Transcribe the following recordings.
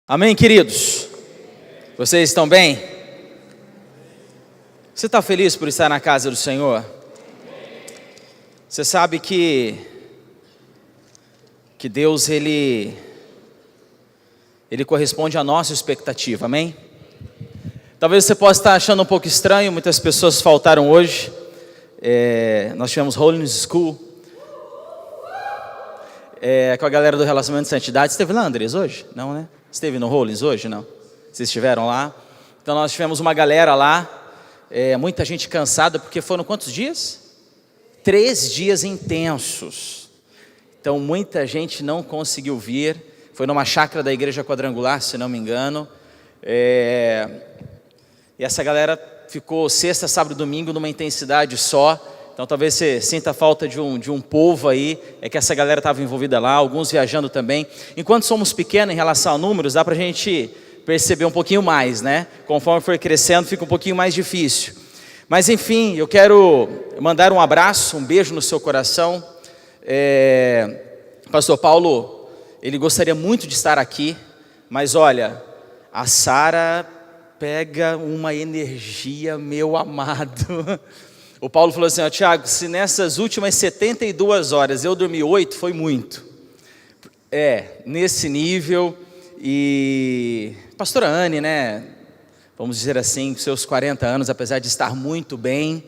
Amém, queridos? Vocês estão bem? Você está feliz por estar na casa do Senhor? Você sabe que Deus, Ele corresponde à nossa expectativa, amém? Talvez você possa estar achando um pouco estranho, muitas pessoas faltaram hoje. Nós tivemos Holiness School, com a galera do Relacionamento de Santidade. Você esteve lá, Andrés, hoje? Não, né? Esteve no Holiness hoje? Não? Vocês estiveram lá? Então nós tivemos uma galera lá, muita gente cansada, porque foram quantos dias? 3 dias intensos. Então muita gente não conseguiu vir. Foi numa chácara da Igreja Quadrangular, se não me engano. E essa galera ficou sexta, sábado e domingo numa intensidade só. Então talvez você sinta a falta de um povo aí, que essa galera estava envolvida lá, alguns viajando também. Enquanto somos pequenos em relação a números, dá para a gente perceber um pouquinho mais, né? Conforme for crescendo, fica um pouquinho mais difícil. Mas enfim, eu quero mandar um abraço, um beijo no seu coração. Pastor Paulo, ele gostaria muito de estar aqui, mas olha, a Sara pega uma energia, meu amado. O Paulo falou assim, Tiago, se nessas últimas 72 horas eu dormi 8, foi muito. Nesse nível. E pastora Anne, né, vamos dizer assim, seus 40 anos, apesar de estar muito bem,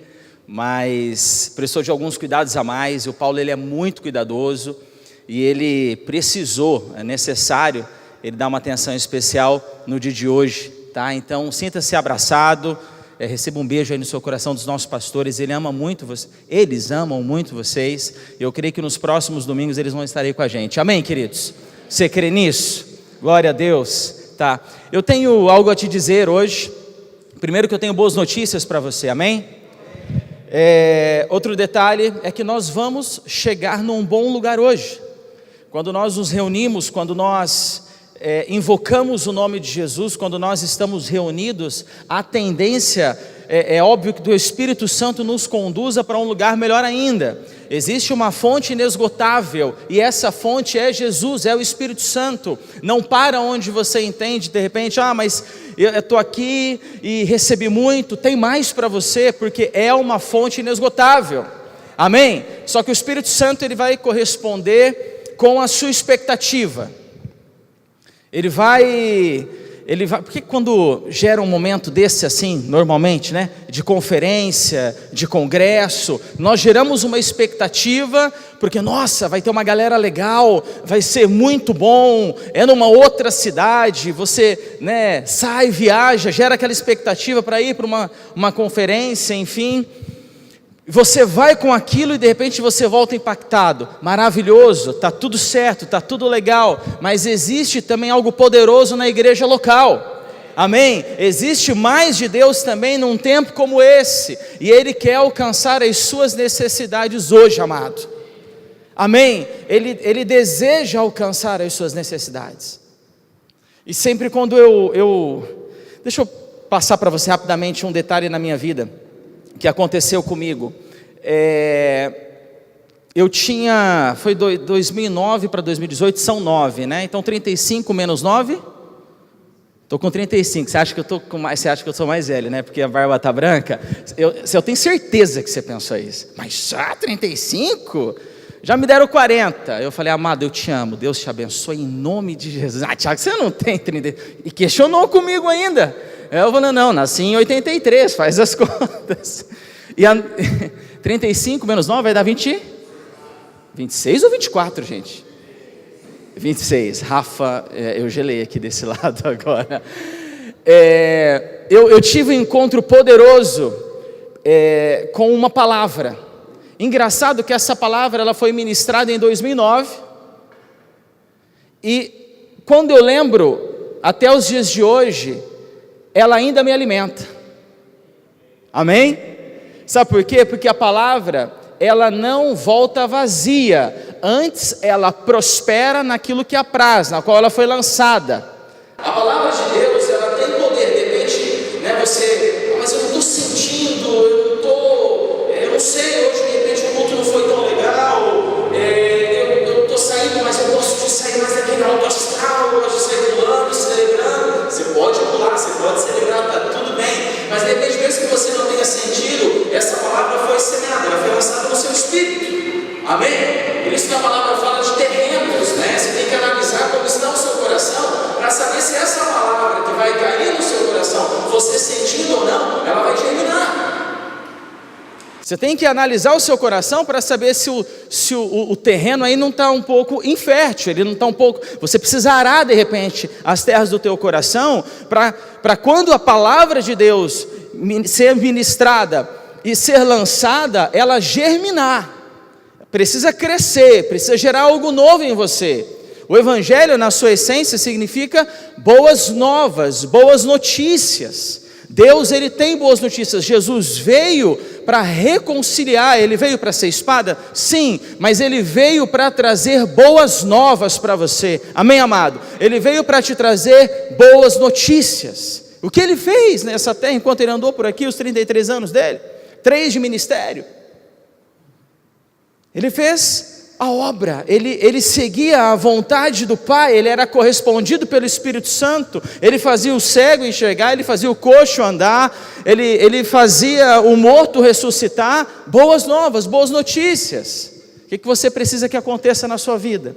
mas precisou de alguns cuidados a mais. E o Paulo, ele é muito cuidadoso e ele precisou, é necessário, ele dar uma atenção especial no dia de hoje, tá? Então sinta-se abraçado. Receba um beijo aí no seu coração dos nossos pastores. Eles amam muito vocês. Eu creio que nos próximos domingos eles vão estar aí com a gente. Amém, queridos? Você crê nisso? Glória a Deus. Tá. Eu tenho algo a te dizer hoje. Primeiro que eu tenho boas notícias para você. Amém? Outro detalhe é que nós vamos chegar num bom lugar hoje. Quando nós nos reunimos, quando nós invocamos o nome de Jesus, quando nós estamos reunidos, a tendência é óbvio que do Espírito Santo nos conduza para um lugar melhor ainda. Existe uma fonte inesgotável e essa fonte é Jesus, é o Espírito Santo. Não para onde você entende de repente, mas eu estou aqui e recebi muito. Tem mais para você, porque é uma fonte inesgotável. Amém? Só que o Espírito Santo, ele vai corresponder com a sua expectativa. Ele vai, porque quando gera um momento desse assim, normalmente, né, de conferência, de congresso, nós geramos uma expectativa, porque nossa, vai ter uma galera legal, vai ser muito bom, numa outra cidade, você, né, sai, viaja, gera aquela expectativa para ir para uma conferência, enfim. Você vai com aquilo e de repente você volta impactado. Maravilhoso, está tudo certo, está tudo legal. Mas existe também algo poderoso na igreja local. Amém? Existe mais de Deus também num tempo como esse. E Ele quer alcançar as suas necessidades hoje, amado. Amém? Ele deseja alcançar as suas necessidades. E sempre quando deixa eu passar para você rapidamente um detalhe na minha vida que aconteceu comigo. Foi 2009 para 2018, são 9, né? Então 35 menos 9, estou com 35, você acha que eu sou mais velho, né? Porque a barba está branca, eu tenho certeza que você pensou isso, mas só 35? Já me deram 40, eu falei, amado, eu te amo, Deus te abençoe em nome de Jesus. Tiago, você não tem 30, e questionou comigo ainda. Eu falei, não, nasci em 83, faz as contas. E 35 menos 9 vai dar 26 ou 24, gente? 26, Rafa, eu gelei aqui desse lado agora. Eu tive um encontro poderoso com uma palavra. Engraçado que essa palavra ela foi ministrada em 2009. E quando eu lembro, até os dias de hoje, ela ainda me alimenta. Amém? Sabe por quê? Porque a palavra, ela não volta vazia. Antes, ela prospera naquilo que apraz, na qual ela foi lançada. A palavra de Deus, ela tem poder. De repente, né, mas eu não estou sentindo mesmo que você não tenha sentido, essa palavra foi semeada, ela foi lançada no seu espírito. Amém? Por isso que a palavra fala de terrenos, né? Você tem que analisar como está o seu coração, para saber se essa palavra que vai cair no seu coração, você sentindo ou não, ela vai germinar. Você tem que analisar o seu coração para saber se o terreno aí não está um pouco infértil, ele não está um pouco. Você precisa arar de repente as terras do teu coração para quando a palavra de Deus ser ministrada e ser lançada, ela germinar. Precisa crescer, precisa gerar algo novo em você. O Evangelho, na sua essência, significa boas novas, boas notícias. Deus, Ele tem boas notícias. Jesus veio para reconciliar, Ele veio para ser espada? Sim, mas Ele veio para trazer boas novas para você. Amém, amado? Ele veio para te trazer boas notícias. O que Ele fez nessa terra, enquanto Ele andou por aqui, os 33 anos dele? 3 de ministério. Ele fez a obra, ele seguia a vontade do Pai, ele era correspondido pelo Espírito Santo, ele fazia o cego enxergar, ele fazia o coxo andar, ele fazia o morto ressuscitar. Boas novas, boas notícias. O que você precisa que aconteça na sua vida?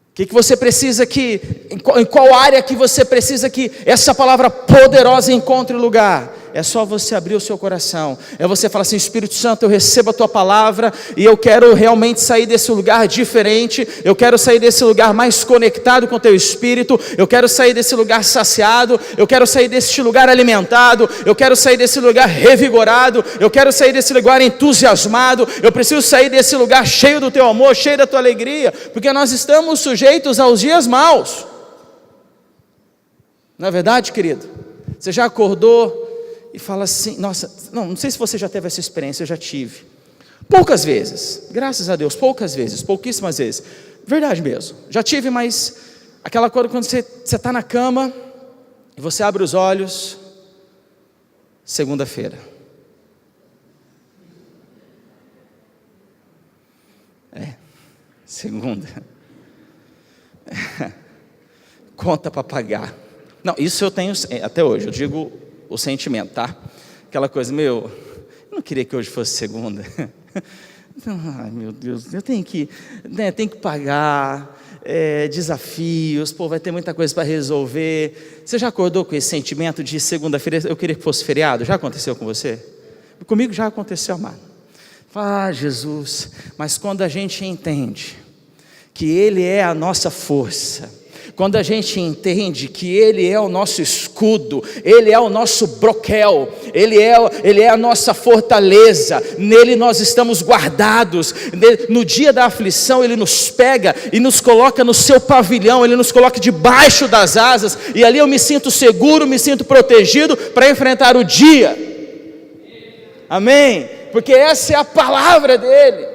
O que você precisa em qual área que você precisa que essa palavra poderosa encontre lugar? É só você abrir o seu coração, é você falar assim: Espírito Santo, eu recebo a tua palavra e eu quero realmente sair desse lugar diferente, eu quero sair desse lugar mais conectado com o teu Espírito, eu quero sair desse lugar saciado, eu quero sair desse lugar alimentado, eu quero sair desse lugar revigorado, eu quero sair desse lugar entusiasmado, eu preciso sair desse lugar cheio do teu amor, cheio da tua alegria, porque nós estamos sujeitos aos dias maus. Não é verdade, querido? Você já acordou e fala assim: nossa, não sei se você já teve essa experiência, eu já tive. Poucas vezes, graças a Deus, poucas vezes, pouquíssimas vezes. Verdade mesmo, já tive, mas aquela coisa quando você está na cama, e você abre os olhos, segunda-feira. Segunda. Conta para pagar. Não, isso eu tenho até hoje, eu digo o sentimento, tá? Aquela coisa, eu não queria que hoje fosse segunda. Ai, meu Deus, eu tenho que pagar, desafios, vai ter muita coisa para resolver. Você já acordou com esse sentimento de segunda-feira, eu queria que fosse feriado? Já aconteceu com você? Comigo já aconteceu, amado. Jesus, mas quando a gente entende que Ele é a nossa força, quando a gente entende que Ele é o nosso escudo, Ele é o nosso broquel, Ele é a nossa fortaleza, nele nós estamos guardados. No dia da aflição Ele nos pega e nos coloca no seu pavilhão, Ele nos coloca debaixo das asas, e ali eu me sinto seguro, me sinto protegido para enfrentar o dia. Amém? Porque essa é a palavra dEle.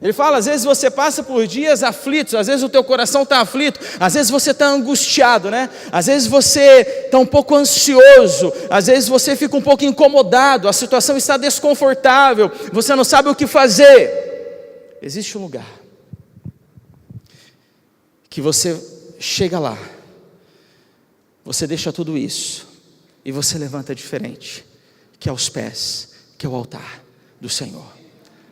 Ele fala, às vezes você passa por dias aflitos, às vezes o teu coração está aflito, às vezes você está angustiado, né? Às vezes você está um pouco ansioso, às vezes você fica um pouco incomodado, a situação está desconfortável, você não sabe o que fazer. Existe um lugar que você chega lá, você deixa tudo isso e você levanta diferente, que é os pés, que é o altar do Senhor.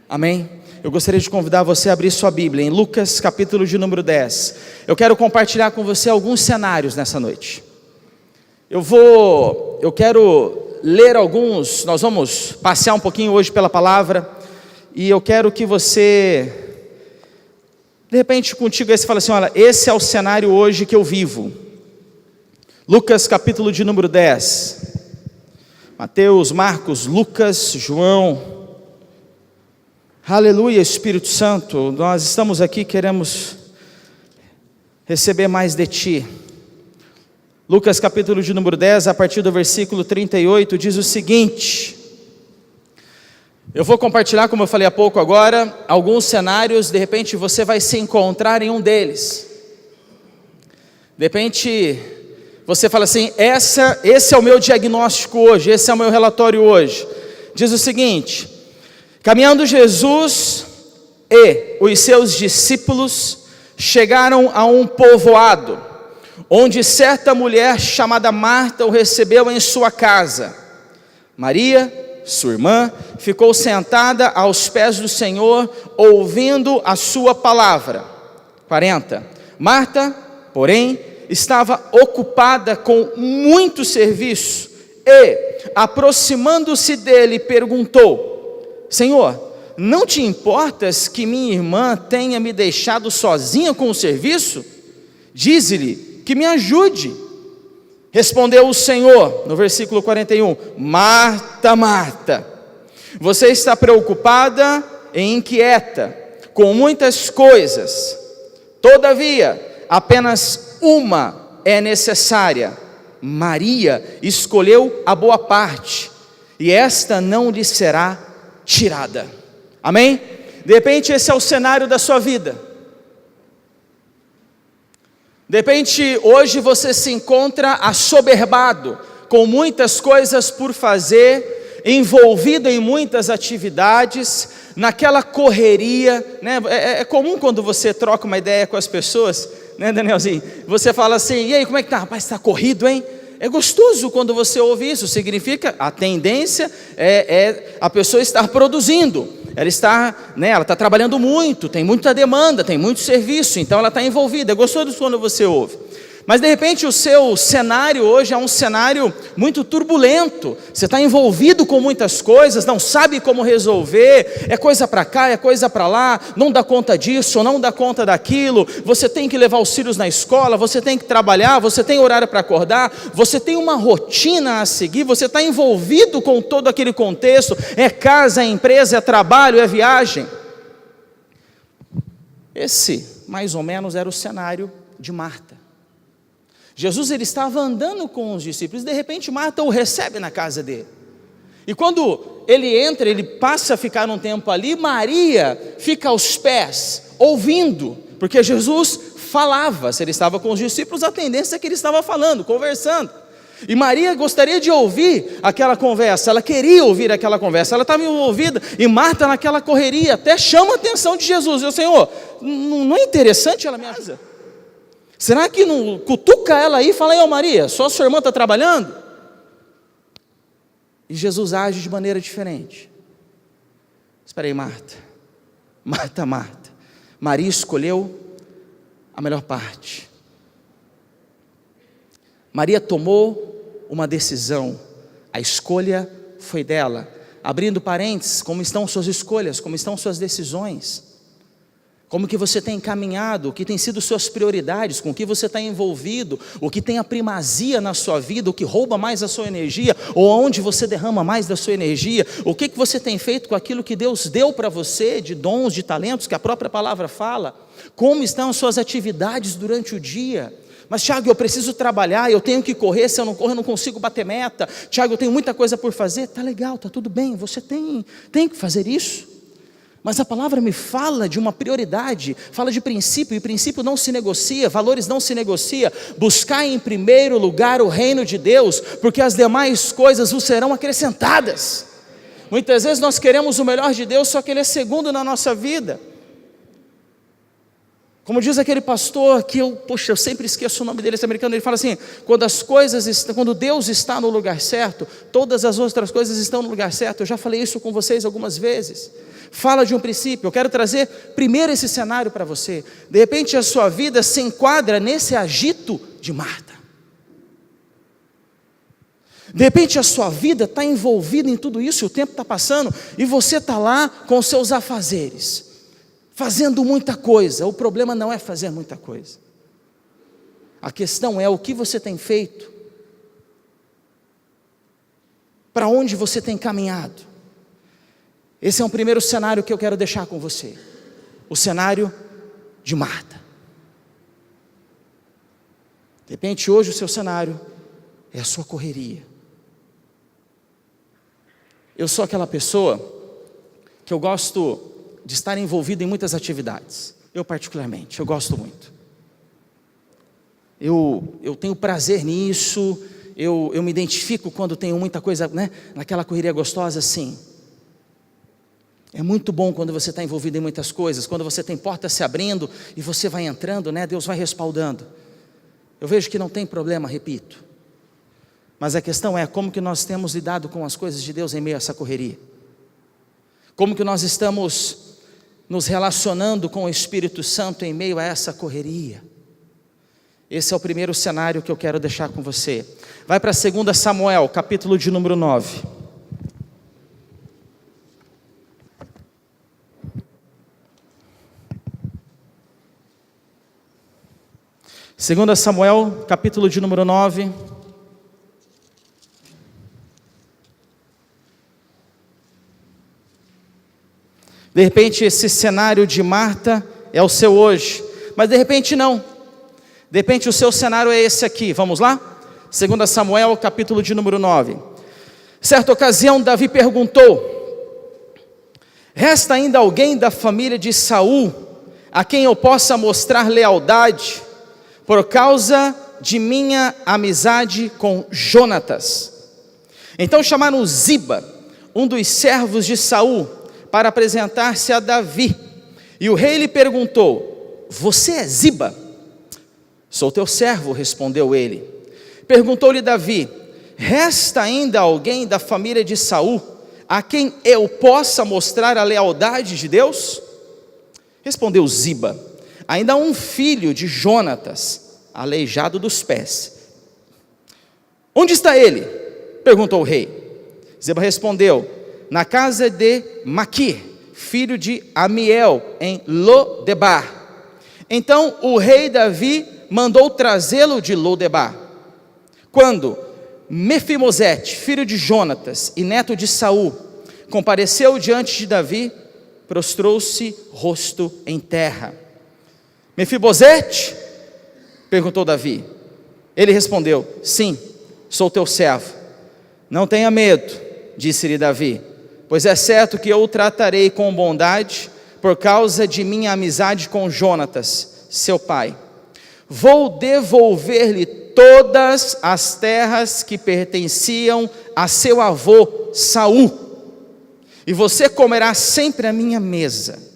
Amém? Eu gostaria de convidar você a abrir sua Bíblia em Lucas capítulo de número 10. Eu quero compartilhar com você alguns cenários nessa noite. Eu quero ler alguns, nós vamos passear um pouquinho hoje pela palavra, e eu quero que você, de repente contigo aí você fala assim: olha, esse é o cenário hoje que eu vivo. Lucas capítulo de número 10. Mateus, Marcos, Lucas, João. Aleluia, Espírito Santo, nós estamos aqui, queremos receber mais de Ti. Lucas capítulo de número 10, a partir do versículo 38, diz o seguinte: eu vou compartilhar, como eu falei há pouco agora, alguns cenários, de repente você vai se encontrar em um deles. De repente você fala assim: esse é o meu diagnóstico hoje, esse é o meu relatório hoje. Diz o seguinte: caminhando Jesus e os seus discípulos chegaram a um povoado, onde certa mulher chamada Marta o recebeu em sua casa. Maria, sua irmã, ficou sentada aos pés do Senhor, ouvindo a sua palavra. 40. Marta, porém, estava ocupada com muito serviço e, aproximando-se dele, perguntou: Senhor, não te importas que minha irmã tenha me deixado sozinha com o serviço? Dize-lhe que me ajude. Respondeu o Senhor, no versículo 41, Marta, Marta, você está preocupada e inquieta com muitas coisas, todavia, apenas uma é necessária. Maria escolheu a boa parte, e esta não lhe será tirada. Amém? De repente esse é o cenário da sua vida. De repente hoje você se encontra assoberbado, com muitas coisas por fazer, envolvido em muitas atividades, naquela correria, né? É comum quando você troca uma ideia com as pessoas, né, Danielzinho? Você fala assim: e aí, como é que tá? Rapaz, está corrido, hein? É gostoso quando você ouve isso, significa, a tendência é a pessoa estar produzindo, ela está, né, ela está trabalhando muito, tem muita demanda, tem muito serviço, então ela está envolvida, é gostoso quando você ouve. Mas de repente o seu cenário hoje é um cenário muito turbulento, você está envolvido com muitas coisas, não sabe como resolver, é coisa para cá, é coisa para lá, não dá conta disso, não dá conta daquilo, você tem que levar os filhos na escola, você tem que trabalhar, você tem horário para acordar, você tem uma rotina a seguir, você está envolvido com todo aquele contexto, é casa, é empresa, é trabalho, é viagem. Esse, mais ou menos, era o cenário de Marta. Jesus, ele estava andando com os discípulos, de repente Marta o recebe na casa dele, e quando ele entra, ele passa a ficar um tempo ali, Maria fica aos pés, ouvindo, porque Jesus falava, se ele estava com os discípulos, a tendência é que ele estava falando, conversando, e Maria gostaria de ouvir aquela conversa, ela queria ouvir aquela conversa, ela estava envolvida, e Marta naquela correria, até chama a atenção de Jesus, e o Senhor, não é interessante ela me ajuda? Será que não cutuca ela aí e fala: ei, Maria, só sua irmã está trabalhando? E Jesus age de maneira diferente. Espera aí, Marta, Maria escolheu a melhor parte. Maria tomou uma decisão, a escolha foi dela. Abrindo parênteses, como estão suas escolhas, como estão suas decisões? Como que você tem caminhado, o que tem sido suas prioridades, com o que você está envolvido, o que tem a primazia na sua vida, o que rouba mais a sua energia, ou onde você derrama mais da sua energia, o que você tem feito com aquilo que Deus deu para você, de dons, de talentos, que a própria palavra fala, como estão as suas atividades durante o dia? Mas Tiago, eu preciso trabalhar, eu tenho que correr, se eu não correr eu não consigo bater meta. Tiago, eu tenho muita coisa por fazer. Tá legal, tá tudo bem, você tem que fazer isso. Mas a palavra me fala de uma prioridade, fala de princípio, e princípio não se negocia, valores não se negocia. Buscar em primeiro lugar o reino de Deus, porque as demais coisas vos serão acrescentadas. Muitas vezes nós queremos o melhor de Deus, só que Ele é segundo na nossa vida. Como diz aquele pastor, que eu sempre esqueço o nome dele, esse americano, ele fala assim: quando Deus está no lugar certo, todas as outras coisas estão no lugar certo. Eu já falei isso com vocês algumas vezes. Fala de um princípio, eu quero trazer primeiro esse cenário para você. De repente a sua vida se enquadra nesse agito de Marta. De repente a sua vida está envolvida em tudo isso, e o tempo está passando, e você está lá com os seus afazeres, fazendo muita coisa. O problema não é fazer muita coisa, a questão é o que você tem feito, para onde você tem caminhado. Esse é um primeiro cenário que eu quero deixar com você, o cenário de Marta. De repente hoje o seu cenário é a sua correria. Eu sou aquela pessoa que eu gosto de estar envolvido em muitas atividades. Eu particularmente, eu gosto muito. Eu tenho prazer nisso, eu me identifico quando tenho muita coisa, né, naquela correria gostosa assim. É muito bom quando você está envolvido em muitas coisas, quando você tem portas se abrindo e você vai entrando, né, Deus vai respaldando. eu vejo que não tem problema, repito. Mas a questão é como que nós temos lidado com as coisas de Deus em meio a essa correria. Como que nós estamos nos relacionando com o Espírito Santo em meio a essa correria. Esse é o primeiro cenário que eu quero deixar com você. Vai para 2 Samuel, capítulo de número 9. Segunda Samuel, capítulo de número 9. De repente esse cenário de Marta é o seu hoje, mas de repente não. De repente o seu cenário é esse aqui, vamos lá? 2 Samuel, capítulo de número 9. Certa ocasião Davi perguntou: resta ainda alguém da família de Saul, a quem eu possa mostrar lealdade, por causa de minha amizade com Jonatas? Então chamaram Ziba, um dos servos de Saul, para apresentar-se a Davi. E o rei lhe perguntou: você é Ziba? Sou teu servo, respondeu ele. Perguntou-lhe Davi: resta ainda alguém da família de Saul, a quem eu possa mostrar a lealdade de Deus? Respondeu Ziba: ainda há um filho de Jonatas, aleijado dos pés. Onde está ele? Perguntou o rei. Ziba respondeu: na casa de Maquir, filho de Amiel, em Lodebar. Então o rei Davi mandou trazê-lo de Lodebar. Quando Mefibosete, filho de Jonatas e neto de Saul, compareceu diante de Davi, prostrou-se rosto em terra. Mefibosete? Perguntou Davi. Ele respondeu: sim, sou teu servo. Não tenha medo, disse-lhe Davi, pois é certo que eu o tratarei com bondade, por causa de minha amizade com Jonatas, seu pai. Vou devolver-lhe todas as terras que pertenciam a seu avô Saul, e você comerá sempre à minha mesa.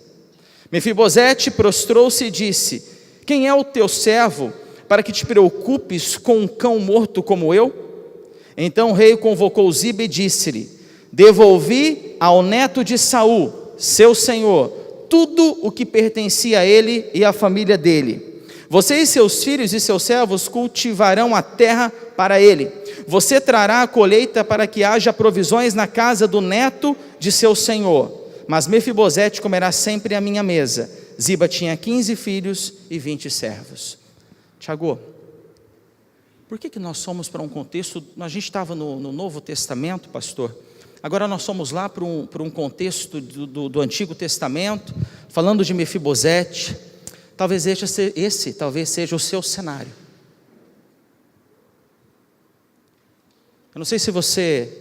Mefibosete prostrou-se e disse: quem é o teu servo, para que te preocupes com um cão morto como eu? Então o rei convocou Ziba e disse-lhe: devolvi ao neto de Saul, seu senhor, tudo o que pertencia a ele e à família dele. Você e seus filhos e seus servos cultivarão a terra para ele. Você trará a colheita para que haja provisões na casa do neto de seu senhor. Mas Mefibosete comerá sempre à minha mesa. Ziba tinha 15 filhos e 20 servos. Tiago, por que nós somos para um contexto, a gente estava no Novo Testamento, pastor, agora nós somos lá para um contexto do Antigo Testamento, falando de Mefibosete. Talvez esse seja o seu cenário. Eu não sei se você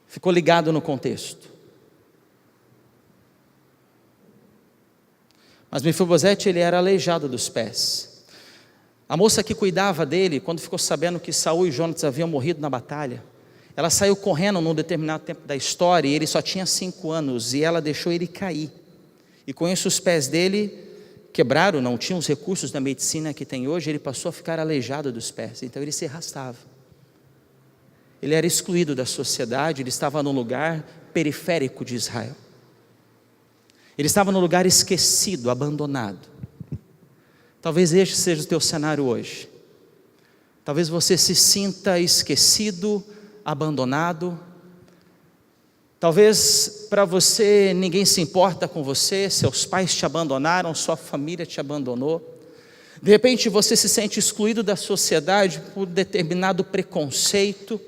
ficou ligado no contexto, mas Mefibosete, ele era aleijado dos pés. A moça que cuidava dele, quando ficou sabendo que Saul e Jonatas haviam morrido na batalha, ela saiu correndo num determinado tempo da história, e ele só tinha 5 anos, e ela deixou ele cair, e com isso os pés dele quebraram, não tinham os recursos da medicina que tem hoje, ele passou a ficar aleijado dos pés, então ele se arrastava. Ele era excluído da sociedade, ele estava num lugar periférico de Israel. Ele estava num lugar esquecido, abandonado. Talvez este seja o teu cenário hoje. Talvez você se sinta esquecido, abandonado. Talvez para você ninguém se importa com você, seus pais te abandonaram, sua família te abandonou. De repente você se sente excluído da sociedade por determinado preconceito.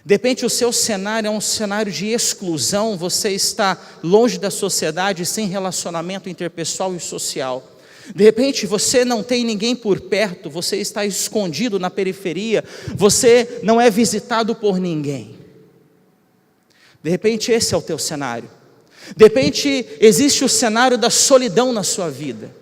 De repente o seu cenário é um cenário de exclusão, você está longe da sociedade, sem relacionamento interpessoal e social. De repente você não tem ninguém por perto, você está escondido na periferia, você não é visitado por ninguém. De repente esse é o teu cenário. De repente existe o cenário da solidão na sua vida.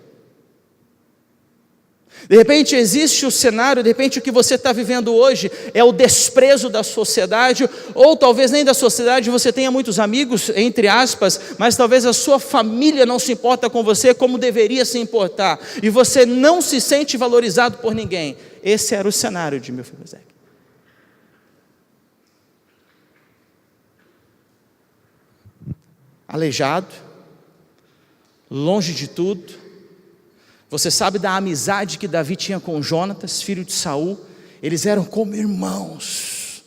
De repente existe o cenário, de repente o que você está vivendo hoje é o desprezo da sociedade, ou talvez nem da sociedade, você tenha muitos amigos, entre aspas, mas talvez a sua família não se importa com você como deveria se importar, e você não se sente valorizado por ninguém. Esse era o cenário de Mefibosetes. Aleijado, longe de tudo. Você sabe da amizade que Davi tinha com Jonatas, filho de Saul. Eles eram como irmãos.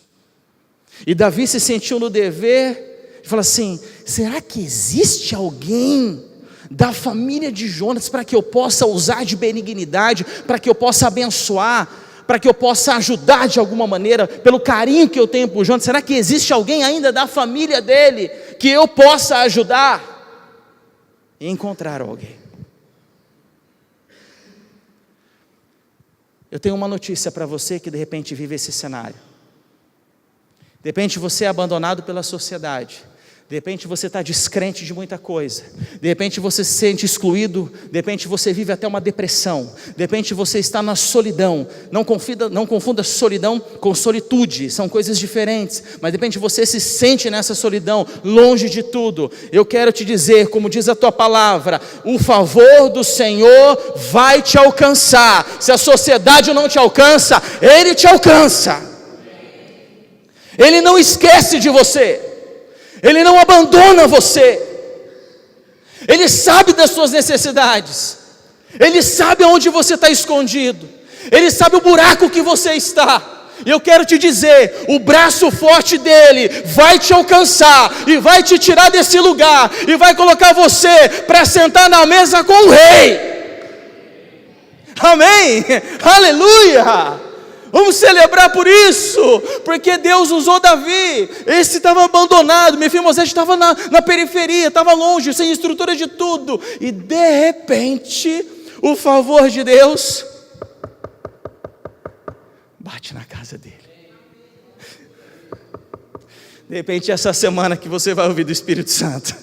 E Davi se sentiu no dever de falar assim: será que existe alguém da família de Jonatas para que eu possa usar de benignidade, para que eu possa abençoar, para que eu possa ajudar de alguma maneira, pelo carinho que eu tenho por Jonatas? Será que existe alguém ainda da família dele que eu possa ajudar? E encontrar alguém. Eu tenho uma notícia para você que de repente vive esse cenário. De repente você é abandonado pela sociedade. De repente você está descrente de muita coisa. De repente você se sente excluído. De repente você vive até uma depressão. De repente você está na solidão. Não confunda solidão com solitude, são coisas diferentes. Mas de repente você se sente nessa solidão, longe de tudo. Eu quero te dizer, como diz a tua palavra, o favor do Senhor vai te alcançar. Se a sociedade não te alcança, Ele te alcança. Ele não esquece de você. Ele não abandona você. Ele sabe das suas necessidades. Ele sabe aonde você está escondido. Ele sabe o buraco que você está. E eu quero te dizer, o braço forte dele vai te alcançar e vai te tirar desse lugar e vai colocar você para sentar na mesa com o rei. Amém? Aleluia! Vamos celebrar por isso, porque Deus usou Davi. Esse estava abandonado, Mefibosete estava na periferia, estava longe, sem estrutura de tudo. E de repente, o favor de Deus bate na casa dele. De repente, essa semana que você vai ouvir do Espírito Santo,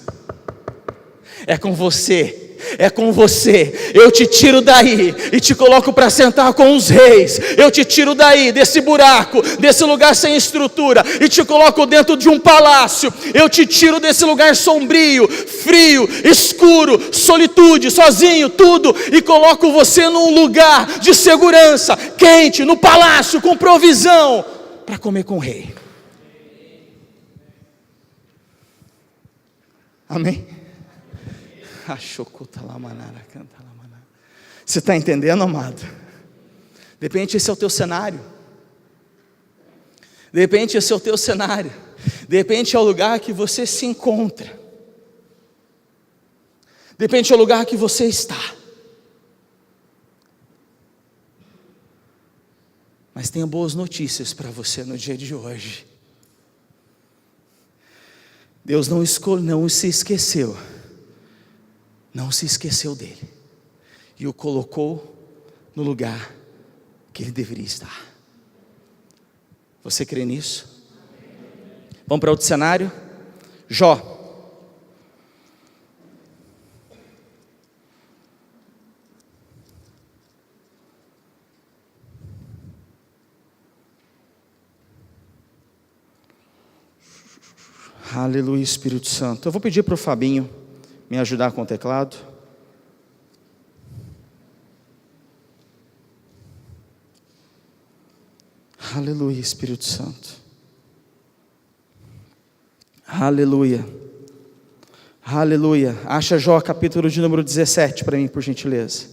é com você. É com você. Eu te tiro daí e te coloco para sentar com os reis. Eu te tiro daí, desse buraco, desse lugar sem estrutura, e te coloco dentro de um palácio. Eu te tiro desse lugar sombrio, frio, escuro, solitude, sozinho, tudo, e coloco você num lugar de segurança, quente, no palácio, com provisão, para comer com o rei. Amém? Você está entendendo, amado? De repente esse é o teu cenário. De repente esse é o teu cenário. De repente é o lugar que você se encontra. De repente é o lugar que você está. Mas tenho boas notícias para você no dia de hoje. Deus não se esqueceu. Não se esqueceu dele. E o colocou no lugar que ele deveria estar. Você crê nisso? Vamos para outro cenário? Jó. Aleluia, Espírito Santo. Eu vou pedir para o Fabinho me ajudar com o teclado. Aleluia, Espírito Santo. Aleluia. Aleluia. Acha Jó capítulo de número 17 para mim, por gentileza.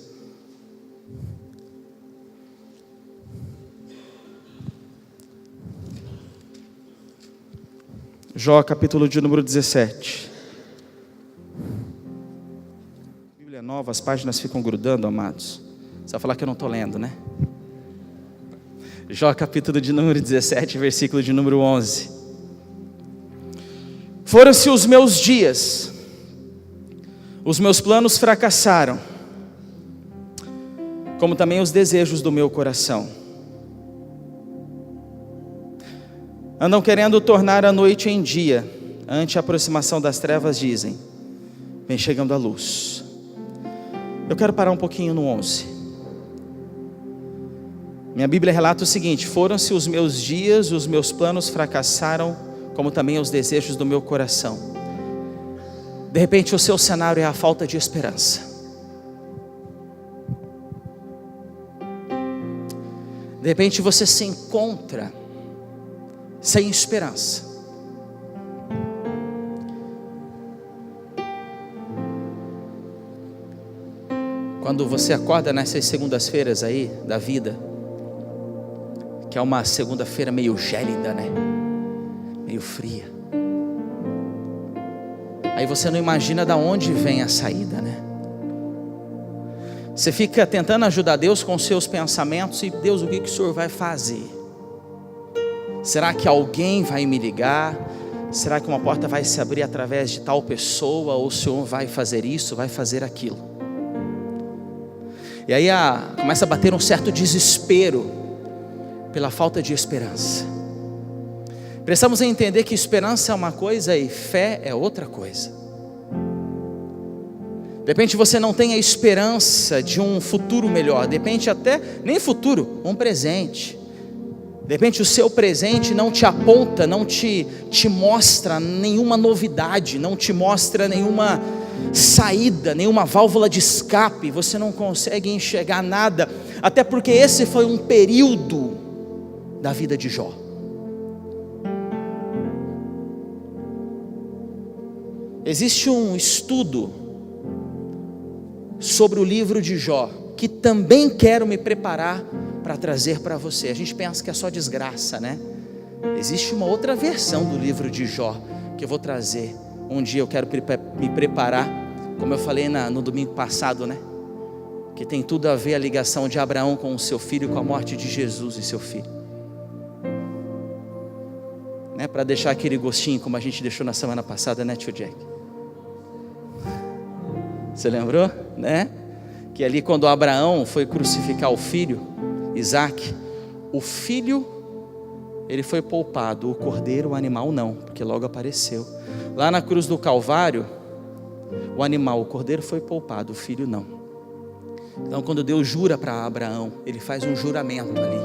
Jó capítulo de número 17. Bíblia nova, as páginas ficam grudando, amados. Você vai falar que eu não estou lendo, né? Jó capítulo de número 17, versículo de número 11. Foram-se os meus dias, os meus planos fracassaram, como também os desejos do meu coração. Andam querendo tornar a noite em dia, ante a aproximação das trevas dizem, vem chegando a luz. Eu quero parar um pouquinho no 11. Minha Bíblia relata o seguinte: foram-se os meus dias, os meus planos fracassaram, como também os desejos do meu coração. De repente o seu cenário é a falta de esperança. De repente você se encontra sem esperança. Quando você acorda nessas segundas-feiras aí da vida, que é uma segunda-feira meio gélida, né? Meio fria. Aí você não imagina de onde vem a saída, né? Você fica tentando ajudar Deus com os seus pensamentos e Deus, o que o Senhor vai fazer? Será que alguém vai me ligar? Será que uma porta vai se abrir através de tal pessoa? Ou o Senhor vai fazer isso, vai fazer aquilo? E aí começa a bater um certo desespero pela falta de esperança. Precisamos entender que esperança é uma coisa e fé é outra coisa. De repente você não tem a esperança de um futuro melhor, de repente até, nem futuro, um presente. De repente o seu presente não te aponta, não te mostra nenhuma novidade, não te mostra nenhuma saída, nenhuma válvula de escape, você não consegue enxergar nada, até porque esse foi um período da vida de Jó. Existe um estudo sobre o livro de Jó, que também quero me preparar para trazer para você. A gente pensa que é só desgraça, né? Existe uma outra versão do livro de Jó, que eu vou trazer. Um dia eu quero me preparar, como eu falei no domingo passado, né? Que tem tudo a ver a ligação de Abraão com o seu filho, com a morte de Jesus e seu filho. Né? Para deixar aquele gostinho, como a gente deixou na semana passada, né, tio Jack? Você lembrou? Né? Que ali quando Abraão foi crucificar o filho, Isaac, o filho, ele foi poupado, o cordeiro, o animal não, porque logo apareceu. Lá na cruz do Calvário, o animal, o cordeiro foi poupado, o filho não. Então quando Deus jura para Abraão, ele faz um juramento ali.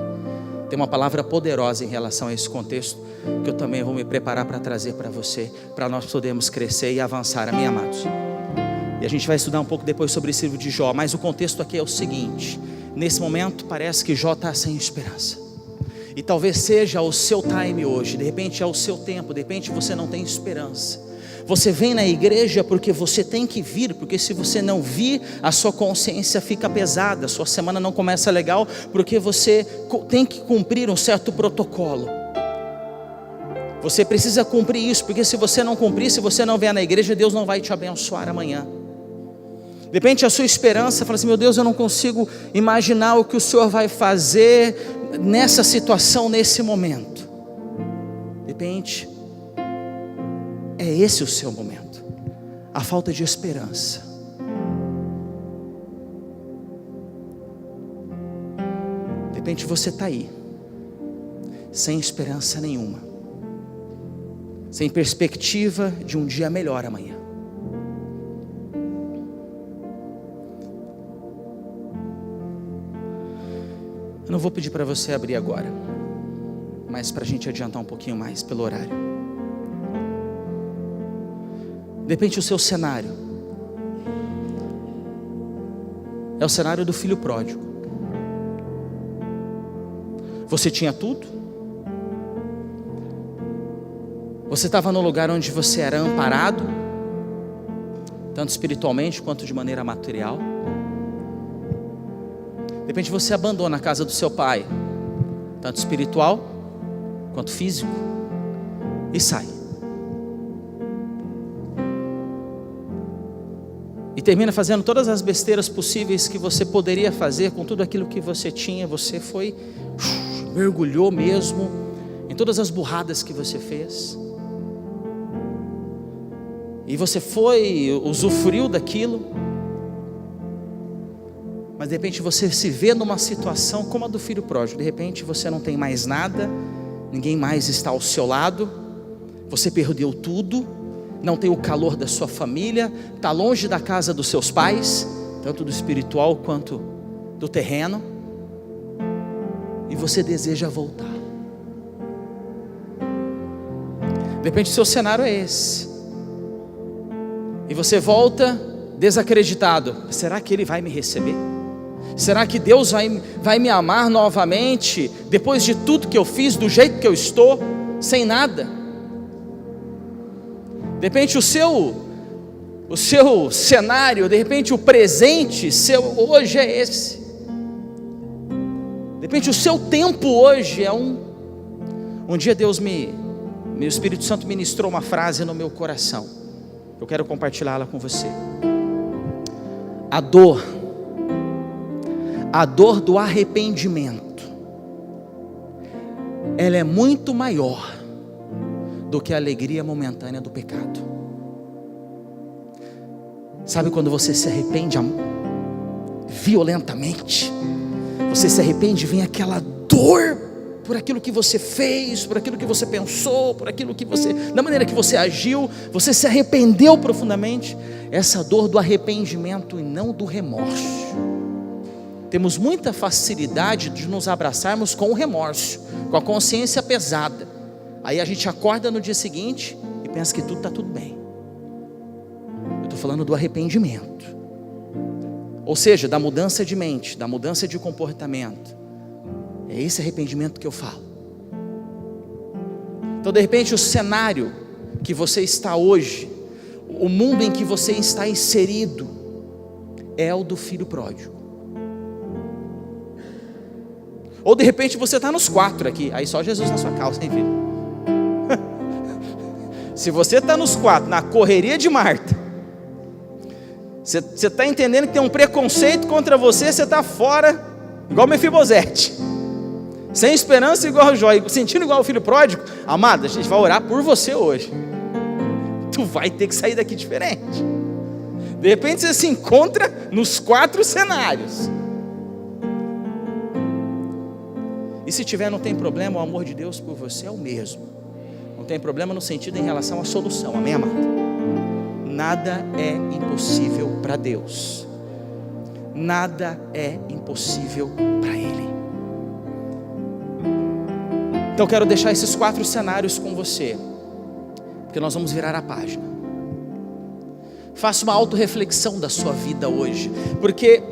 Tem uma palavra poderosa em relação a esse contexto, que eu também vou me preparar para trazer para você, para nós podermos crescer e avançar, amém, amados? E a gente vai estudar um pouco depois sobre esse livro de Jó, mas o contexto aqui é o seguinte: nesse momento parece que Jó está sem esperança, e talvez seja o seu time hoje, de repente é o seu tempo, de repente você não tem esperança. Você vem na igreja porque você tem que vir, porque se você não vir, a sua consciência fica pesada, a sua semana não começa legal, porque você tem que cumprir um certo protocolo. Você precisa cumprir isso, porque se você não cumprir, se você não vier na igreja, Deus não vai te abençoar amanhã. De repente a sua esperança fala assim: meu Deus, eu não consigo imaginar o que o Senhor vai fazer nessa situação, nesse momento. De repente é esse o seu momento, a falta de esperança. De repente você está aí, sem esperança nenhuma, sem perspectiva de um dia melhor amanhã. Eu não vou pedir para você abrir agora, mas para a gente adiantar um pouquinho mais pelo horário. De repente o seu cenário é o cenário do filho pródigo. Você tinha tudo, você estava no lugar onde você era amparado, tanto espiritualmente quanto de maneira material. De repente você abandona a casa do seu pai, tanto espiritual quanto físico, e sai. E termina fazendo todas as besteiras possíveis que você poderia fazer com tudo aquilo que você tinha. Você foi, mergulhou mesmo em todas as burradas que você fez. E você foi, usufruiu daquilo. Mas de repente você se vê numa situação como a do filho pródigo. De repente você não tem mais nada, ninguém mais está ao seu lado, você perdeu tudo, não tem o calor da sua família, está longe da casa dos seus pais, tanto do espiritual quanto do terreno. você deseja voltar. De repente o seu cenário é esse, e você volta desacreditado. Será que Ele vai me receber? Será que Deus vai me amar novamente, depois de tudo que eu fiz, do jeito que eu estou, sem nada? De repente o seu cenário, de repente o presente seu hoje é esse. De repente o seu tempo hoje é um dia Deus meu Espírito Santo ministrou uma frase no meu coração. Eu quero compartilhá-la com você. A dor do arrependimento, ela é muito maior do que a alegria momentânea do pecado. Sabe quando você se arrepende violentamente? Você se arrepende, vem aquela dor por aquilo que você fez, por aquilo que você pensou, da maneira que você agiu, você se arrependeu profundamente. Essa dor do arrependimento e não do remorso. Temos muita facilidade de nos abraçarmos com o remorso, com a consciência pesada. Aí a gente acorda no dia seguinte e pensa que tudo está tudo bem. Eu estou falando do arrependimento, ou seja, da mudança de mente, da mudança de comportamento. É esse arrependimento que eu falo. Então, de repente, o cenário que você está hoje, o mundo em que você está inserido, é o do filho pródigo. Ou de repente você está nos 4 aqui, aí só Jesus na sua calça, hein, filho? Se você está nos 4, na correria de Marta, você está entendendo que tem um preconceito contra você, você está fora, igual Mefibosete, sem esperança igual o Jó, sentindo igual o filho pródigo. Amada, a gente vai orar por você hoje. Tu vai ter que sair daqui diferente. De repente você se encontra nos 4 cenários. E se tiver, não tem problema, o amor de Deus por você é o mesmo. Não tem problema no sentido em relação à solução, amém, amado? Nada é impossível para Deus. Nada é impossível para Ele. Então eu quero deixar esses 4 cenários com você, porque nós vamos virar a página. Faça uma autorreflexão da sua vida hoje, porque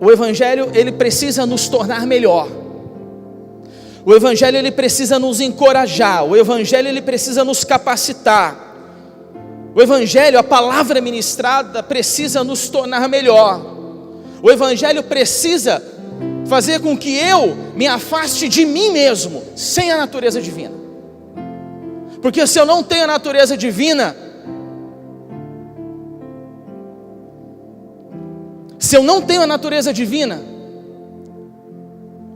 o Evangelho, ele precisa nos tornar melhor. O Evangelho, ele precisa nos encorajar. O Evangelho, ele precisa nos capacitar. O Evangelho, a palavra ministrada, precisa nos tornar melhor. O Evangelho precisa fazer com que eu me afaste de mim mesmo, sem a natureza divina. Porque se eu não tenho a natureza divina,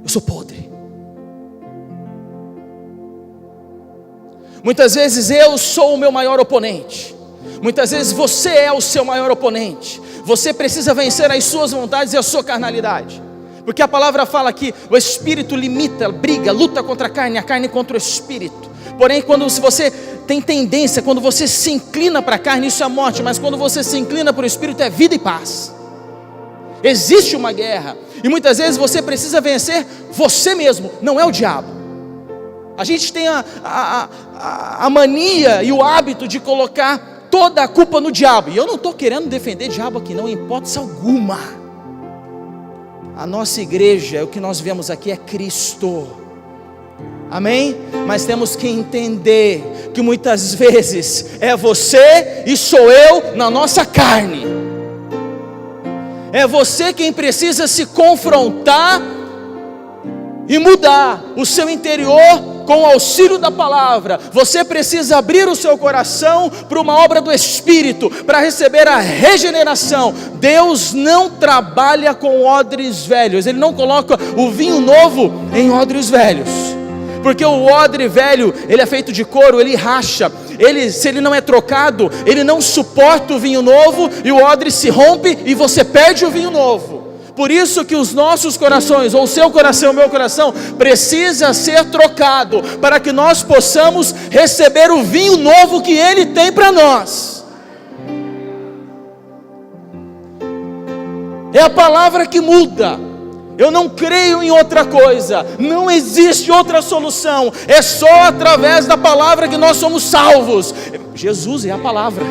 eu sou podre. Muitas vezes eu sou o meu maior oponente. Muitas vezes você é o seu maior oponente. Você precisa vencer as suas vontades e a sua carnalidade. Porque a palavra fala que o espírito limita, briga, luta contra a carne contra o espírito. Porém, quando você tem tendência, quando você se inclina para a carne, isso é morte. Mas quando você se inclina para o espírito, é vida e paz. Existe uma guerra. E muitas vezes você precisa vencer você mesmo, não é o diabo. A gente tem a mania e o hábito de colocar toda a culpa no diabo. E eu não estou querendo defender diabo aqui, não, em hipótese alguma. A nossa igreja, o que nós vemos aqui é Cristo, amém? Mas temos que entender que muitas vezes é você e sou eu na nossa carne. É você quem precisa se confrontar e mudar o seu interior com o auxílio da palavra. Você precisa abrir o seu coração para uma obra do Espírito, para receber a regeneração. Deus não trabalha com odres velhos. Ele não coloca o vinho novo em odres velhos, porque o odre velho, ele é feito de couro, ele racha. Se ele não é trocado, ele não suporta o vinho novo, e o odre se rompe e você perde o vinho novo. Por isso que os nossos corações, ou o seu coração, o meu coração, precisa ser trocado, para que nós possamos receber o vinho novo que Ele tem para nós. É a palavra que muda. Eu não creio em outra coisa. Não existe outra solução. É só através da palavra que nós somos salvos. Jesus é a palavra.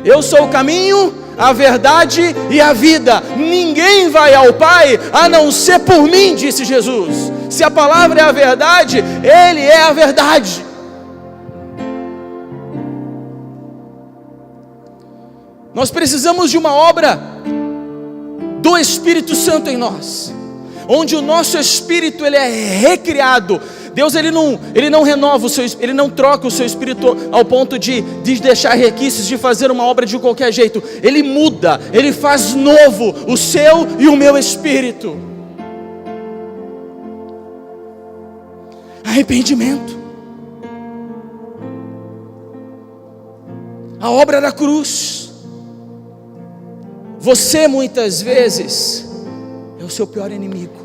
Eu sou o caminho, a verdade e a vida. Ninguém vai ao Pai a não ser por mim, disse Jesus. Se a palavra é a verdade, Ele é a verdade. Nós precisamos de uma obra do Espírito Santo em nós, onde o nosso espírito ele é recriado. Deus ele não renova o seu, ele não troca o seu espírito ao ponto de deixar requisitos, de fazer uma obra de qualquer jeito. Ele muda, ele faz novo o seu e o meu espírito. Arrependimento, a obra da cruz. Você muitas vezes é o seu pior inimigo,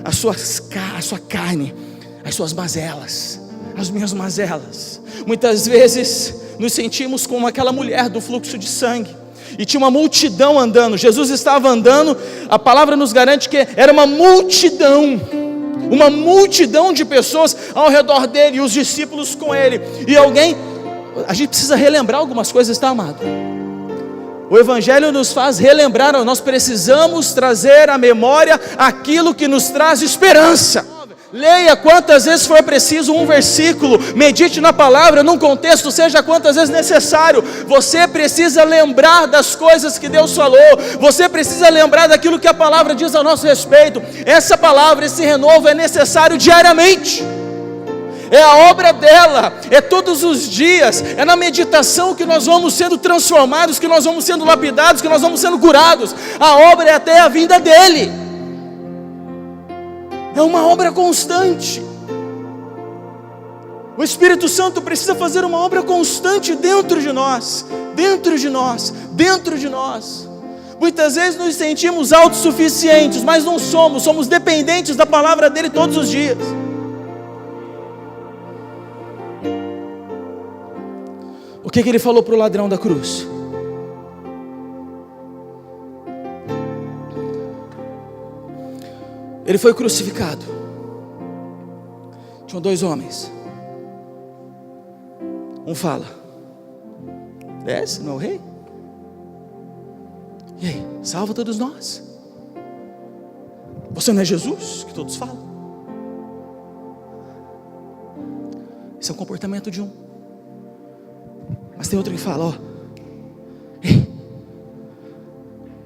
a sua carne, as suas mazelas, as minhas mazelas. Muitas vezes nos sentimos como aquela mulher do fluxo de sangue, e tinha uma multidão andando. Jesus estava andando, a palavra nos garante que era uma multidão de pessoas ao redor dele, e os discípulos com ele. E a gente precisa relembrar algumas coisas, tá, amado? O Evangelho nos faz relembrar, nós precisamos trazer à memória aquilo que nos traz esperança. Leia quantas vezes for preciso um versículo, medite na palavra, num contexto, seja quantas vezes necessário. Você precisa lembrar das coisas que Deus falou, você precisa lembrar daquilo que a palavra diz a nosso respeito. Essa palavra, esse renovo é necessário diariamente. É a obra dela, é todos os dias, é na meditação que nós vamos sendo transformados, que nós vamos sendo lapidados, que nós vamos sendo curados. A obra é até a vinda dele. É uma obra constante. O Espírito Santo precisa fazer uma obra constante dentro de nós, dentro de nós, dentro de nós. Muitas vezes nos sentimos autossuficientes, mas não somos dependentes da palavra dele todos os dias. O que ele falou para o ladrão da cruz? Ele foi crucificado. Tinham dois homens. Um fala: esse não é o rei? E aí, salva todos nós. Você não é Jesus, que todos falam? Esse é o comportamento de um. Mas tem outro que fala: ei,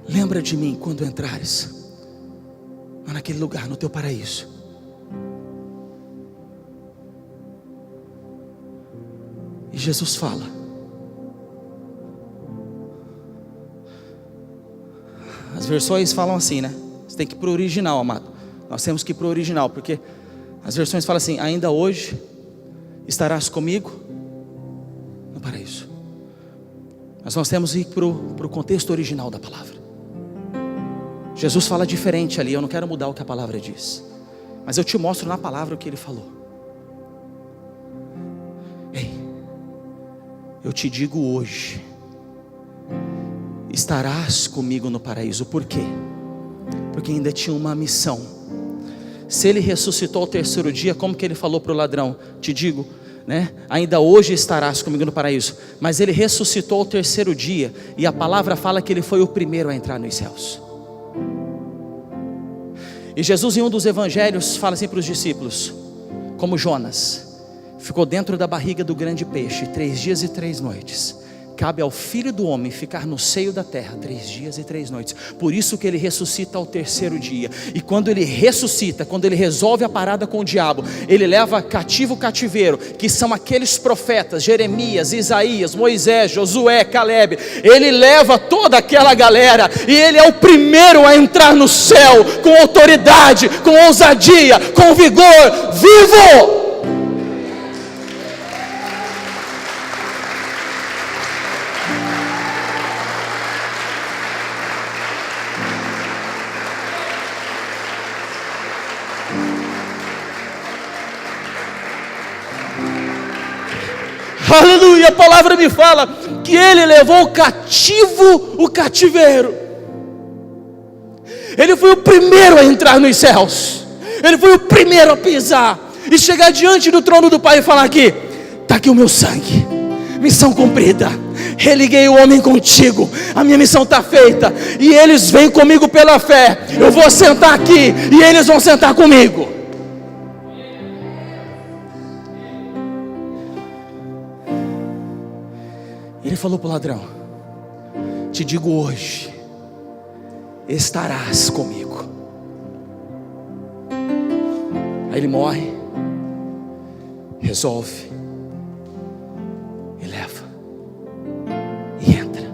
lembra de mim quando entrares naquele lugar, no teu paraíso. E Jesus fala: as versões falam assim, né? Você tem que ir para o original, amado. Nós temos que ir para o original, porque as versões falam assim: ainda hoje estarás comigo no paraíso. Mas nós temos que ir para o contexto original da palavra. Jesus fala diferente ali. Eu não quero mudar o que a palavra diz, mas eu te mostro na palavra o que ele falou. Ei, eu te digo hoje, estarás comigo no paraíso. Por quê? Porque ainda tinha uma missão. Se ele ressuscitou ao terceiro dia, como que ele falou para o ladrão? Te digo, né? Ainda hoje estarás comigo no paraíso. Mas ele ressuscitou ao terceiro dia, e a palavra fala que ele foi o primeiro a entrar nos céus. E Jesus, em um dos evangelhos, fala assim para os discípulos: como Jonas ficou dentro da barriga do grande peixe 3 dias e 3 noites, cabe ao Filho do Homem ficar no seio da terra 3 dias e 3 noites. Por isso que ele ressuscita ao terceiro dia. E quando ele ressuscita, quando ele resolve a parada com o diabo, ele leva cativo o cativeiro, que são aqueles profetas, Jeremias, Isaías, Moisés, Josué, Caleb. Ele leva toda aquela galera, e ele é o primeiro a entrar no céu, com autoridade, com ousadia, com vigor, vivo. Aleluia, a palavra me fala que ele levou cativo o cativeiro. Ele foi o primeiro a entrar nos céus. Ele foi o primeiro a pisar e chegar diante do trono do Pai e falar aqui: está aqui o meu sangue, missão cumprida, religuei o homem contigo, a minha missão está feita, e eles vêm comigo pela fé, eu vou sentar aqui, e eles vão sentar comigo. Ele falou para o ladrão: te digo hoje, estarás comigo. Aí ele morre, resolve, e leva, e entra.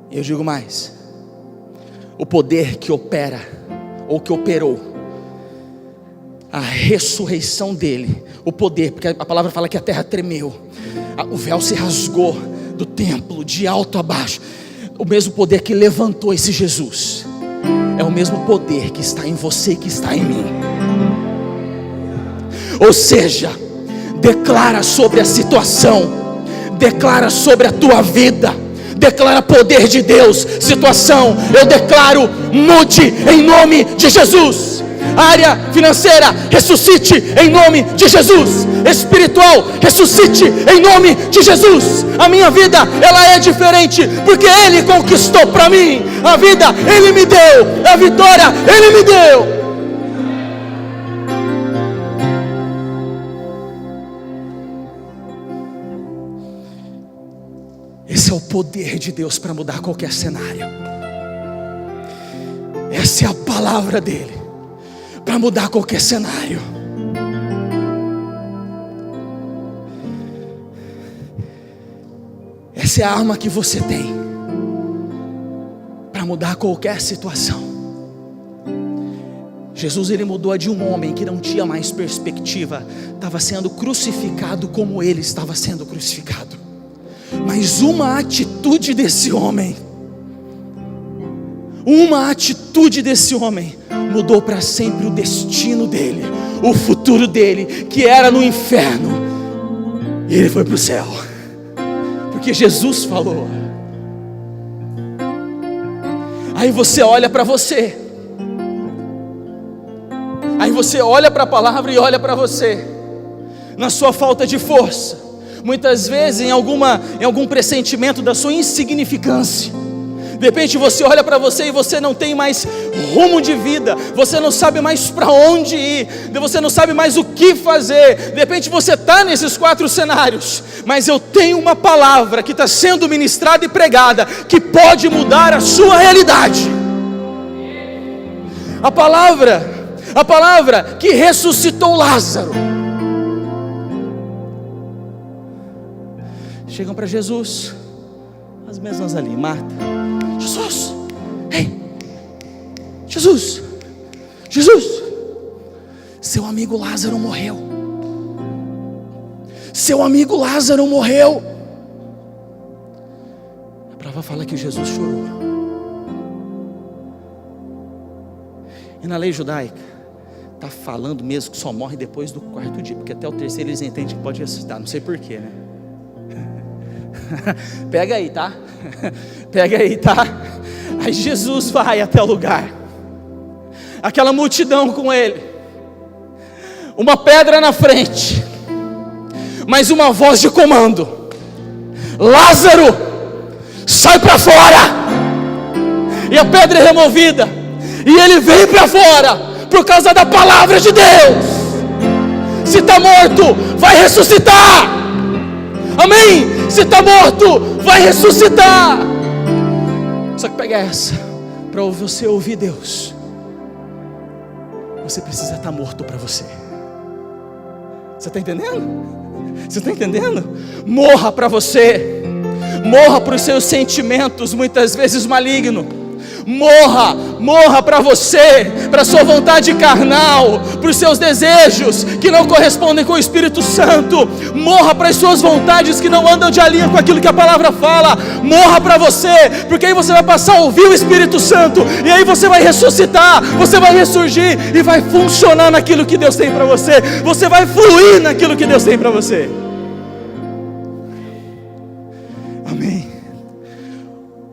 E eu digo mais: o poder que opera, ou que operou a ressurreição dele, o poder, porque a palavra fala que a terra tremeu, o véu se rasgou do templo, de alto a baixo. O mesmo poder que levantou esse Jesus é o mesmo poder que está em você e que está em mim. Ou seja, declara sobre a situação, declara sobre a tua vida, declara poder de Deus. Situação, eu declaro, mude em nome de Jesus. Área financeira, ressuscite em nome de Jesus. Espiritual, ressuscite em nome de Jesus. A minha vida, ela é diferente, porque Ele conquistou para mim. A vida, Ele me deu. A vitória, Ele me deu. Esse é o poder de Deus para mudar qualquer cenário. Essa é a palavra dele para mudar qualquer cenário. Essa é a arma que você tem para mudar qualquer situação. Jesus, ele mudou a de um homem que não tinha mais perspectiva, estava sendo crucificado como ele estava sendo crucificado. Mas uma atitude desse homem, mudou para sempre o destino dele, o futuro dele, que era no inferno, e ele foi para o céu, porque Jesus falou. Aí você olha para você, aí você olha para a palavra e olha para você, na sua falta de força, muitas vezes em algum pressentimento da sua insignificância. De repente você olha para você e você não tem mais rumo de vida, você não sabe mais para onde ir, você não sabe mais o que fazer. De repente você está nesses 4 cenários, mas eu tenho uma palavra que está sendo ministrada e pregada, que pode mudar a sua realidade. A palavra que ressuscitou Lázaro. Chegam para Jesus, as mesmas ali, Marta: Jesus, ei, Jesus, seu amigo Lázaro morreu. A palavra fala que Jesus chorou. E na lei judaica está falando mesmo que só morre depois do 4º dia, porque até o 3º eles entendem que pode ressuscitar, não sei porquê, né? Pega aí, tá? Aí Jesus vai até o lugar, aquela multidão com ele, uma pedra na frente, mas uma voz de comando: Lázaro, sai para fora. E a pedra é removida, e ele vem para fora, por causa da palavra de Deus. Se está morto, vai ressuscitar. Amém? Se está morto, vai ressuscitar. Só que pega essa, para você ouvir Deus, você precisa estar morto para você. Você está entendendo? Morra para você, morra para os seus sentimentos, muitas vezes malignos. Morra para você, para a sua vontade carnal, para os seus desejos que não correspondem com o Espírito Santo. Morra para as suas vontades que não andam de alinho com aquilo que a palavra fala. Morra para você, porque aí você vai passar a ouvir o Espírito Santo, e aí você vai ressuscitar, você vai ressurgir e vai funcionar naquilo que Deus tem para você. Você vai fluir naquilo que Deus tem para você. Amém.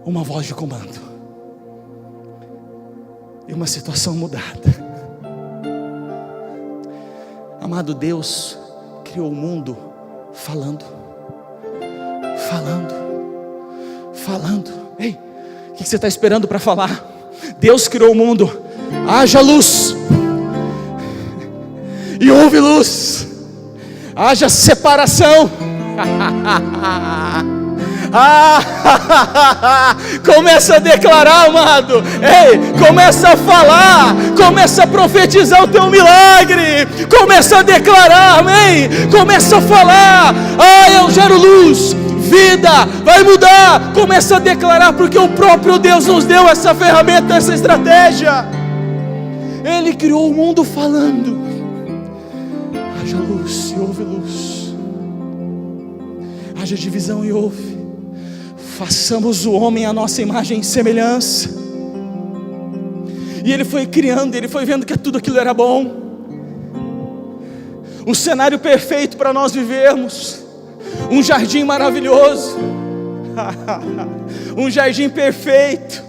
Uma voz de comando. e uma situação mudada. Amado, Deus criou o mundo falando. Ei, o que você está esperando para falar? Deus criou o mundo. Haja luz e houve luz. Haja separação. Começa a declarar, amado. Ei, começa a falar, começa a profetizar o teu milagre, começa a declarar, amém? Começa a falar, eu gero luz, vida, vai mudar. Começa a declarar, porque o próprio Deus nos deu essa ferramenta, essa estratégia. Ele criou o mundo falando. Haja luz e houve luz. Haja divisão e houve. Façamos o homem à nossa imagem e semelhança. E ele foi criando, ele foi vendo que tudo aquilo era bom. O cenário perfeito para nós vivermos. Um jardim maravilhoso. Um jardim perfeito.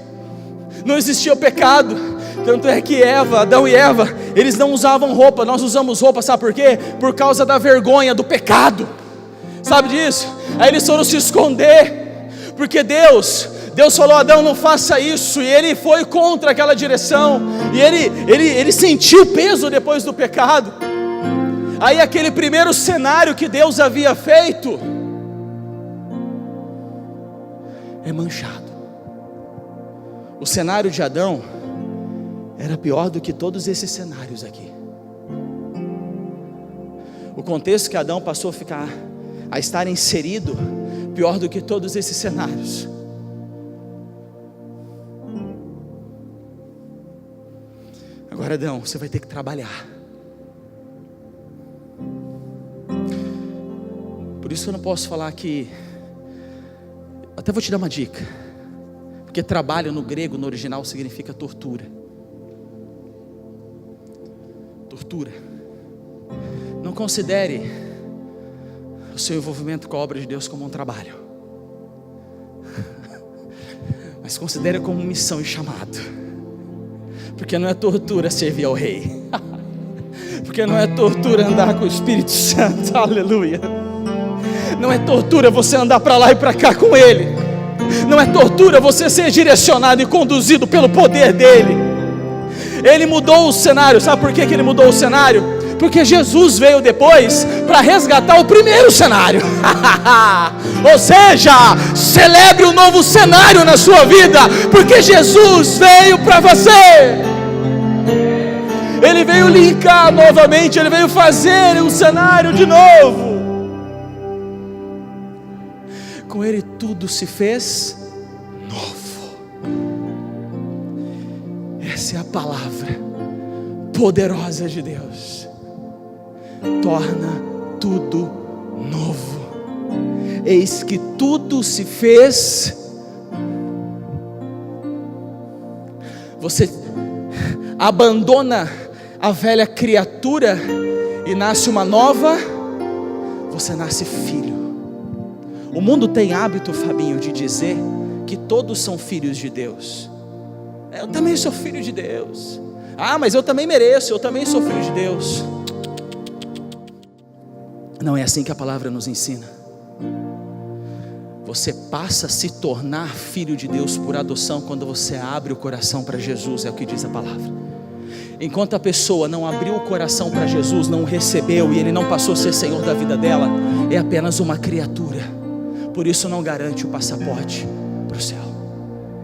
Não existia pecado. Tanto é que Adão e Eva, eles não usavam roupa. Nós usamos roupa, sabe por quê? Por causa da vergonha, do pecado. Sabe disso? Aí eles foram se esconder. Porque Deus falou, Adão, não faça isso. E ele foi contra aquela direção. E ele sentiu o peso depois do pecado. Aí aquele primeiro cenário que Deus havia feito é manchado. O cenário de Adão era pior do que todos esses cenários aqui. O contexto que Adão passou a estar inserido, pior do que todos esses cenários. Agora, Adão, você vai ter que trabalhar. Por isso eu não posso falar que... Até vou te dar uma dica. Porque trabalho no grego, no original, significa tortura. Tortura. Não considere o seu envolvimento com a obra de Deus como um trabalho, mas considere como missão e chamado. Porque não é tortura servir ao rei. Porque não é tortura andar com o Espírito Santo. Aleluia. Não é tortura você andar para lá e para cá com Ele. Não é tortura você ser direcionado e conduzido pelo poder dEle. Ele mudou o cenário. Sabe por que Ele mudou o cenário? Porque Jesus veio depois para resgatar o primeiro cenário. Ou seja, celebre um novo cenário na sua vida, porque Jesus veio para você. Ele veio linkar novamente, Ele veio fazer um cenário de novo. Com Ele tudo se fez novo. Essa é a palavra poderosa de Deus. Torna tudo novo. Eis que tudo se fez. Você abandona a velha criatura e nasce uma nova. Você nasce filho. O mundo tem hábito, Fabinho, de dizer que todos são filhos de Deus. Eu também sou filho de Deus. Mas eu também mereço, eu também sou filho de Deus. Não é assim que a palavra nos ensina. Você passa a se tornar filho de Deus por adoção quando você abre o coração para Jesus, é o que diz a palavra. Enquanto a pessoa não abriu o coração para Jesus, não o recebeu e Ele não passou a ser Senhor da vida dela, é apenas uma criatura. Por isso não garante o passaporte para o céu.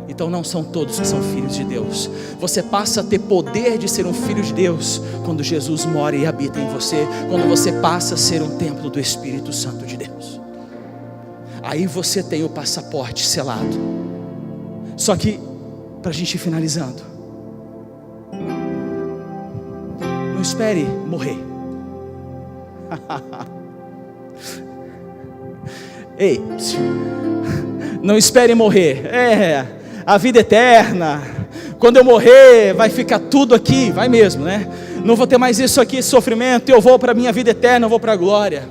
Então não são todos que são filhos de Deus. Você passa a ter poder de ser um filho de Deus quando Jesus mora e habita em você, quando você passa a ser um templo do Espírito Santo de Deus. Aí você tem o passaporte selado. Só que, para a gente ir finalizando, não espere morrer. Ei, não espere morrer. A vida eterna, quando eu morrer vai ficar tudo aqui, vai mesmo, né? Não vou ter mais isso aqui, esse sofrimento, eu vou para a minha vida eterna, eu vou para a glória.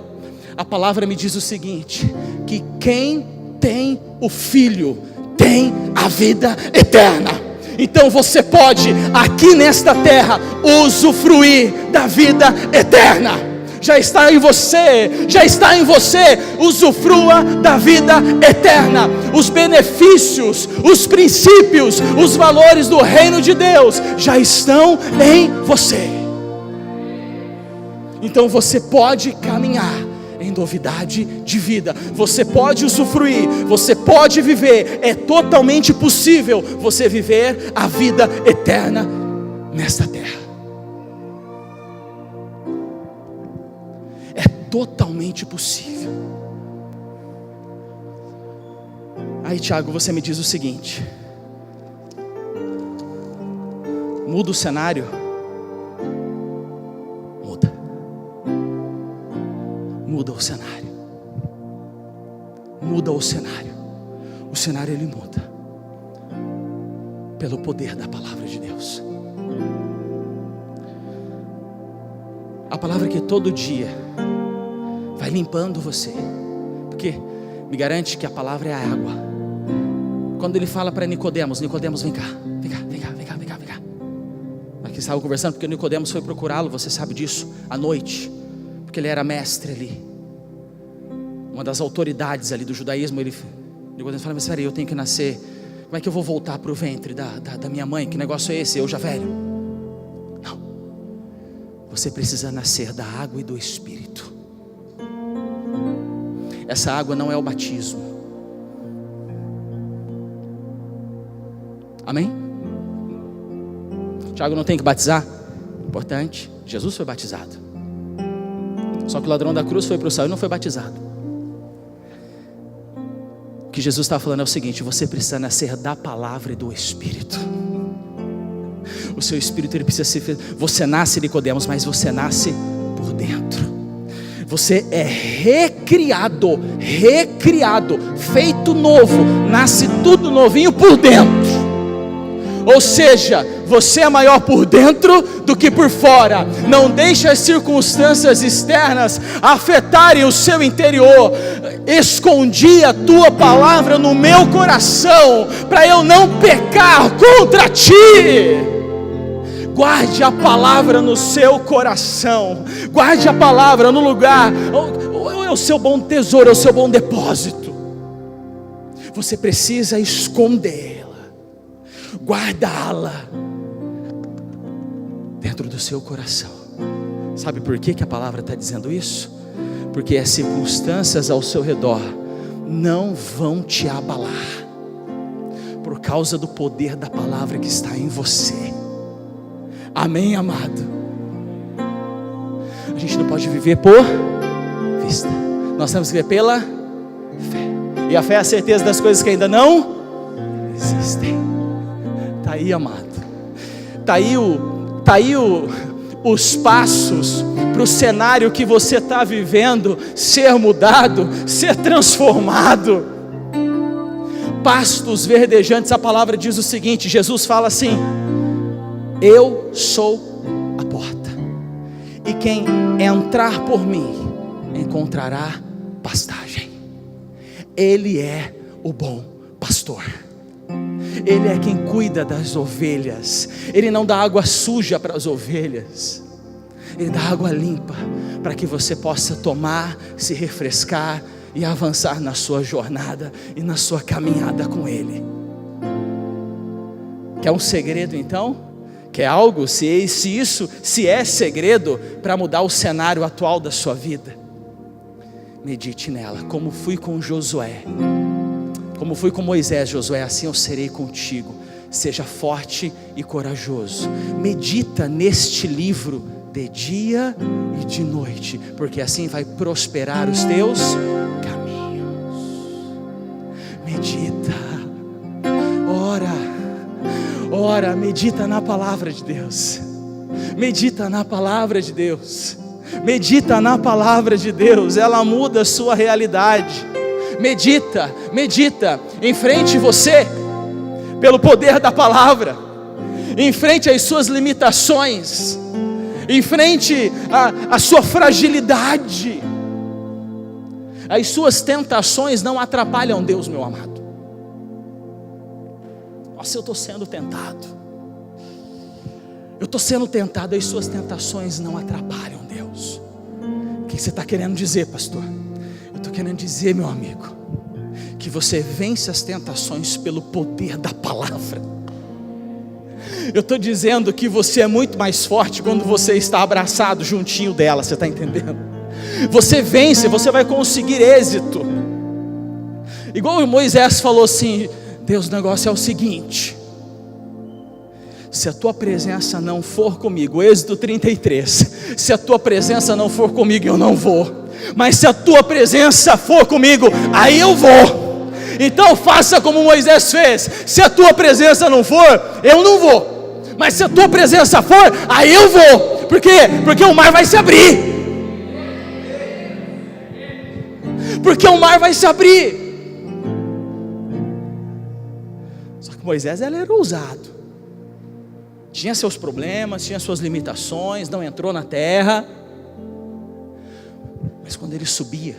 A palavra me diz o seguinte, que quem tem o Filho tem a vida eterna. então você pode, aqui nesta terra, usufruir da vida eterna. Já está em você, usufrua da vida eterna. Os benefícios, os princípios, os valores do reino de Deus já estão em você. Então você pode caminhar em novidade de vida, você pode usufruir, você pode viver, é totalmente possível você viver a vida eterna nesta terra. Totalmente possível. Aí, Tiago, você me diz o seguinte: muda o cenário? Muda o cenário. Muda o cenário. O cenário ele muda pelo poder da palavra de Deus. A palavra que todo dia vai limpando você, porque me garante que a palavra é a água. Quando ele fala para Nicodemos, vem cá. Aqui estavam conversando, porque Nicodemos foi procurá-lo, você sabe disso, à noite, porque ele era mestre ali, uma das autoridades ali do judaísmo. Nicodemos fala: mas espera aí, eu tenho que nascer, como é que eu vou voltar para o ventre da minha mãe? Que negócio é esse, eu já velho? Não, você precisa nascer da água e do Espírito. Essa água não é o batismo. Amém? Tiago, não tem que batizar? Importante, Jesus foi batizado. Só que o ladrão da cruz foi para o céu e não foi batizado. O que Jesus está falando é o seguinte: você precisa nascer da palavra e do Espírito. O seu espírito ele precisa ser. Você nasce, Nicodemos, mas você nasce por dentro. Você é recriado, feito novo, nasce tudo novinho por dentro. Ou seja, você é maior por dentro do que por fora. Não deixe as circunstâncias externas afetarem o seu interior. Escondi a tua palavra no meu coração, para eu não pecar contra ti. Guarde a palavra no seu coração. Guarde a palavra no lugar. É o seu bom tesouro, é o seu bom depósito. Você precisa escondê-la, guardá-la dentro do seu coração. Sabe por que a palavra está dizendo isso? Porque as circunstâncias ao seu redor não vão te abalar, por causa do poder da palavra que está em você. Amém, amado? A gente não pode viver por vista, nós temos que viver pela fé. E a fé é a certeza das coisas que ainda não existem. Está aí, amado. Está aí os passos para o cenário que você está vivendo ser mudado, ser transformado. Pastos verdejantes. A palavra diz o seguinte: Jesus fala assim: eu sou a porta, e quem entrar por mim encontrará pastagem. Ele é o bom pastor. Ele é quem cuida das ovelhas. Ele não dá água suja para as ovelhas, Ele dá água limpa, para que você possa tomar, se refrescar e avançar na sua jornada e na sua caminhada com Ele. Quer um segredo então? Quer algo? Se é segredo para mudar o cenário atual da sua vida, medite nela. Como fui com Josué, como fui com Moisés, Josué, assim eu serei contigo. Seja forte e corajoso. Medita neste livro de dia e de noite, porque assim vai prosperar os teus caminhos. Medita, ora, medita na palavra de Deus. Medita na palavra de Deus. Medita na palavra de Deus. Ela muda a sua realidade. Medita, enfrente você pelo poder da palavra, enfrente as suas limitações, enfrente a sua fragilidade. As suas tentações não atrapalham Deus, meu amado. Nossa, eu estou sendo tentado. Eu estou sendo tentado, e suas tentações não atrapalham Deus. O que você está querendo dizer, pastor? Eu estou querendo dizer, meu amigo, que você vence as tentações pelo poder da palavra. Eu estou dizendo que você é muito mais forte quando você está abraçado juntinho dela, você está entendendo? Você vence, você vai conseguir êxito. Igual o Moisés falou assim: Deus, o negócio é o seguinte: se a tua presença não for comigo, Êxodo 33, se a tua presença não for comigo, eu não vou. Mas se a tua presença for comigo, aí eu vou. Então faça como Moisés fez. Se a tua presença não for, eu não vou. Mas se a tua presença for, aí eu vou. Por quê? Porque o mar vai se abrir. Porque o mar vai se abrir. Só que Moisés, ele era ousado. Tinha seus problemas, tinha suas limitações, não entrou na terra. Mas quando ele subia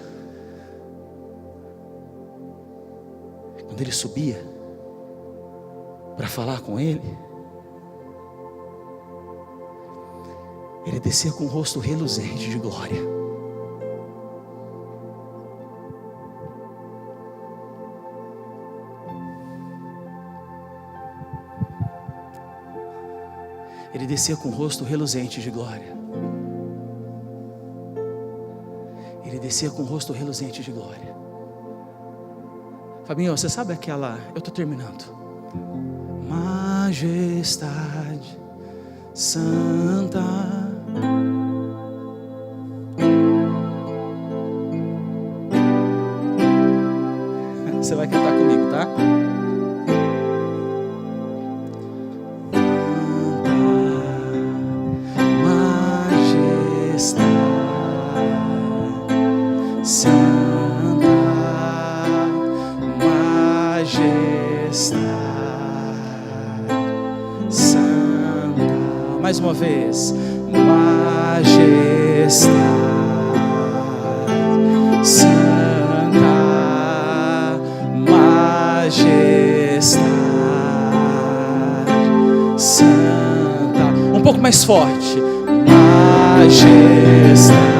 para falar com ele, ele descia com o rosto reluzente de glória. Ele descia com o rosto reluzente de glória. Ele descia com o rosto reluzente de glória. Fabinho, você sabe aquela... Eu estou terminando. Majestade Santa. Você vai cantar comigo, tá? Mais uma vez, majestade, santa, majestade, santa. Um pouco mais forte, majestade.